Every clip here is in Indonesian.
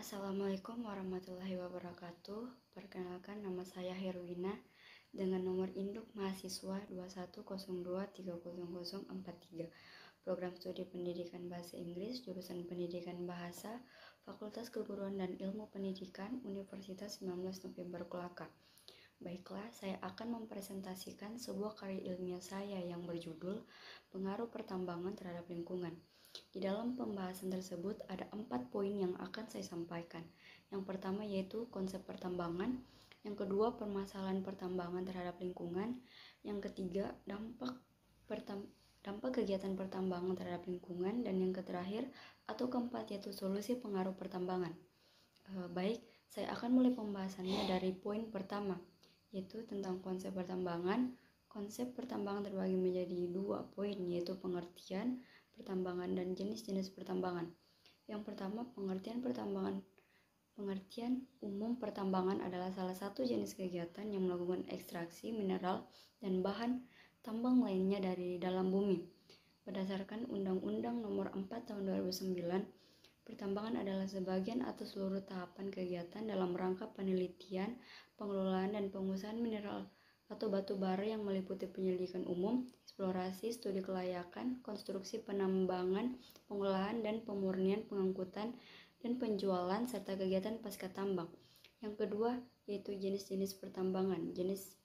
Assalamualaikum warahmatullahi wabarakatuh. Perkenalkan, nama saya Herwina dengan nomor induk mahasiswa 2102300043. Program studi pendidikan bahasa Inggris, jurusan pendidikan bahasa, Fakultas Keguruan dan Ilmu Pendidikan, Universitas 19 November Kolaka. Baiklah, saya akan mempresentasikan sebuah karya ilmiah saya yang berjudul Pengaruh Pertambangan Terhadap Lingkungan. Di dalam pembahasan tersebut ada 4 poin yang akan saya sampaikan. Yang pertama yaitu konsep pertambangan, yang kedua permasalahan pertambangan terhadap lingkungan, yang ketiga dampak kegiatan pertambangan terhadap lingkungan, dan yang terakhir atau keempat yaitu solusi pengaruh pertambangan. Baik, saya akan mulai pembahasannya dari poin pertama, yaitu tentang konsep pertambangan. Konsep pertambangan terbagi menjadi 2 poin, yaitu pengertian pertambangan dan jenis-jenis pertambangan. Yang pertama, pengertian umum pertambangan adalah salah satu jenis kegiatan yang melakukan ekstraksi mineral dan bahan tambang lainnya dari dalam bumi. Berdasarkan Undang-Undang Nomor 4 Tahun 2009, pertambangan adalah sebagian atau seluruh tahapan kegiatan dalam rangka penelitian, pengelolaan dan pengusahaan mineral atau batu bara yang meliputi penyelidikan umum, eksplorasi, studi kelayakan, konstruksi penambangan, pengolahan dan pemurnian, pengangkutan dan penjualan serta kegiatan pasca tambang. Yang kedua yaitu jenis-jenis pertambangan. Jenis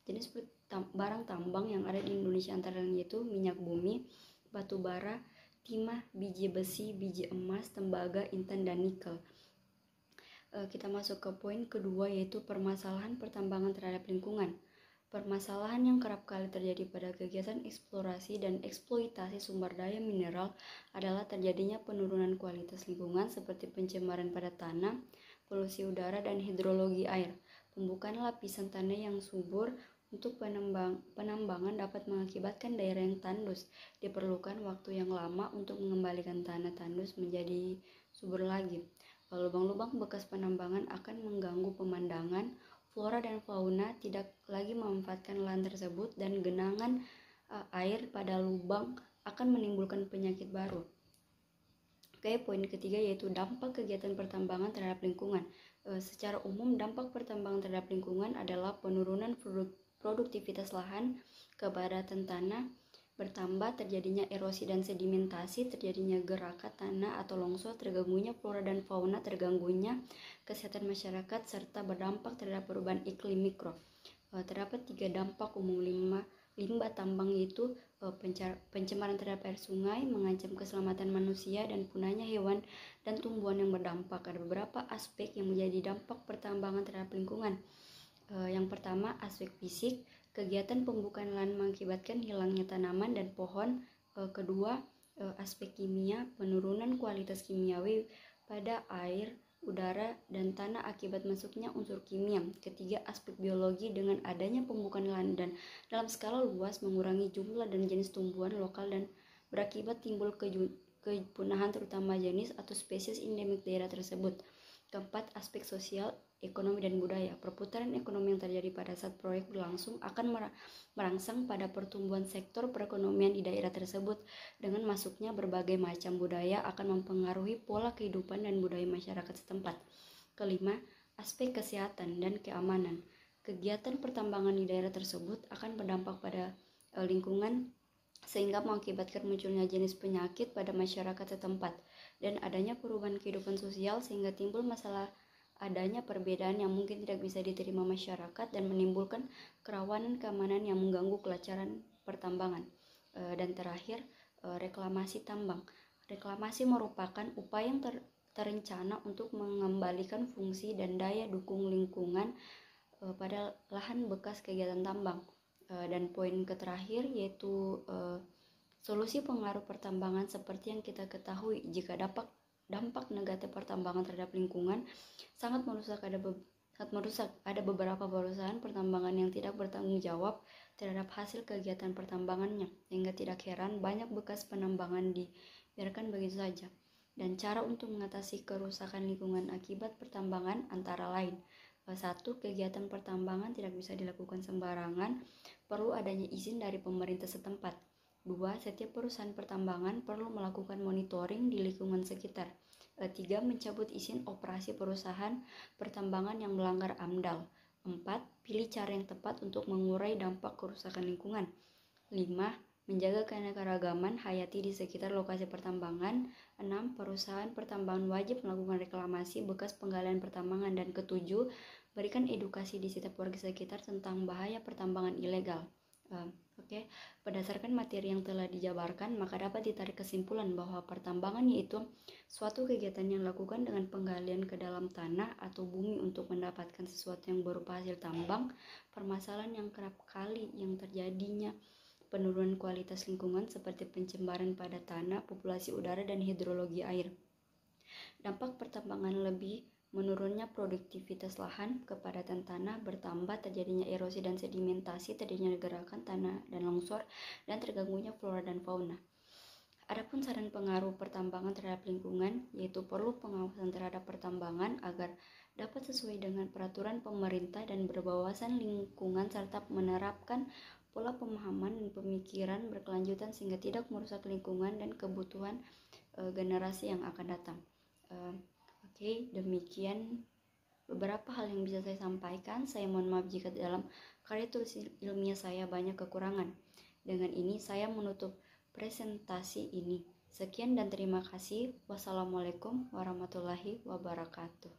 barang tambang yang ada di Indonesia antara lain yaitu minyak bumi, batu bara, timah, biji besi, biji emas, tembaga, intan dan nikel. Kita masuk ke poin kedua yaitu permasalahan pertambangan terhadap lingkungan. Permasalahan yang kerap kali terjadi pada kegiatan eksplorasi dan eksploitasi sumber daya mineral adalah terjadinya penurunan kualitas lingkungan seperti pencemaran pada tanah, polusi udara dan hidrologi air. Pembukaan lapisan tanah yang subur untuk penambangan dapat mengakibatkan daerah yang tandus. Diperlukan waktu yang lama untuk mengembalikan tanah tandus menjadi subur lagi. Lubang-lubang bekas penambangan akan mengganggu pemandangan. Flora dan fauna tidak lagi memanfaatkan lahan tersebut dan genangan air pada lubang akan menimbulkan penyakit baru. Oke, poin ketiga yaitu dampak kegiatan pertambangan terhadap lingkungan. Secara umum, dampak pertambangan terhadap lingkungan adalah penurunan produktivitas lahan, kepadatan tanah bertambah, terjadinya erosi dan sedimentasi, terjadinya gerakan tanah atau longsor, terganggunya flora dan fauna, terganggunya kesehatan masyarakat, serta berdampak terhadap perubahan iklim mikro. Terdapat 3 dampak umum limbah tambang yaitu pencemaran terhadap air sungai, mengancam keselamatan manusia dan punahnya hewan dan tumbuhan yang berdampak. Ada beberapa aspek yang menjadi dampak pertambangan terhadap lingkungan. Yang pertama, aspek fisik. Kegiatan pembukaan lahan mengakibatkan hilangnya tanaman dan pohon. Kedua, aspek kimia, penurunan kualitas kimiawi pada air, udara, dan tanah akibat masuknya unsur kimia. Ketiga, aspek biologi, dengan adanya pembukaan lahan dan dalam skala luas mengurangi jumlah dan jenis tumbuhan lokal dan berakibat timbul kepunahan terutama jenis atau spesies endemik daerah tersebut. Keempat, aspek sosial, ekonomi dan budaya. Perputaran ekonomi yang terjadi pada saat proyek berlangsung akan merangsang pada pertumbuhan sektor perekonomian di daerah tersebut. Dengan masuknya berbagai macam budaya akan mempengaruhi pola kehidupan dan budaya masyarakat setempat. Kelima, aspek kesehatan dan keamanan. Kegiatan pertambangan di daerah tersebut akan berdampak pada lingkungan sehingga mengakibatkan munculnya jenis penyakit pada masyarakat setempat dan adanya perubahan kehidupan sosial sehingga timbul masalah adanya perbedaan yang mungkin tidak bisa diterima masyarakat dan menimbulkan kerawanan keamanan yang mengganggu kelancaran pertambangan. Dan terakhir, reklamasi tambang. Reklamasi merupakan upaya yang terencana untuk mengembalikan fungsi dan daya dukung lingkungan pada lahan bekas kegiatan tambang. Dan poin terakhir yaitu solusi pengaruh pertambangan. Seperti yang kita ketahui, jika dampak negatif pertambangan terhadap lingkungan sangat merusak. Ada beberapa perusahaan pertambangan yang tidak bertanggung jawab terhadap hasil kegiatan pertambangannya, sehingga tidak heran banyak bekas penambangan dibiarkan begitu saja. Dan cara untuk mengatasi kerusakan lingkungan akibat pertambangan antara lain: 1. Kegiatan pertambangan tidak bisa dilakukan sembarangan, perlu adanya izin dari pemerintah setempat. 2. Setiap perusahaan pertambangan perlu melakukan monitoring di lingkungan sekitar. 3. Mencabut izin operasi perusahaan pertambangan yang melanggar AMDAL. 4. Pilih cara yang tepat untuk mengurai dampak kerusakan lingkungan. 5. Menjaga keanekaragaman hayati di sekitar lokasi pertambangan. 6. Perusahaan pertambangan wajib melakukan reklamasi bekas penggalian pertambangan. Dan 7. Berikan edukasi di setiap warga sekitar tentang bahaya pertambangan ilegal. Berdasarkan materi yang telah dijabarkan, maka dapat ditarik kesimpulan bahwa pertambangan yaitu suatu kegiatan yang dilakukan dengan penggalian ke dalam tanah atau bumi untuk mendapatkan sesuatu yang berupa hasil tambang. Permasalahan yang kerap kali yang terjadinya penurunan kualitas lingkungan seperti pencemaran pada tanah, populasi udara, dan hidrologi air. Dampak pertambangan lebih menurunnya produktivitas lahan, kepadatan tanah bertambah, terjadinya erosi dan sedimentasi, terjadinya gerakan tanah dan longsor, dan terganggunya flora dan fauna. Adapun saran pengaruh pertambangan terhadap lingkungan, yaitu perlu pengawasan terhadap pertambangan agar dapat sesuai dengan peraturan pemerintah dan berwawasan lingkungan serta menerapkan pola pemahaman dan pemikiran berkelanjutan sehingga tidak merusak lingkungan dan kebutuhan generasi yang akan datang. Demikian beberapa hal yang bisa saya sampaikan. Saya mohon maaf jika dalam karya tulis ilmiah saya banyak kekurangan. Dengan ini saya menutup presentasi ini. Sekian dan terima kasih. Wassalamualaikum warahmatullahi wabarakatuh.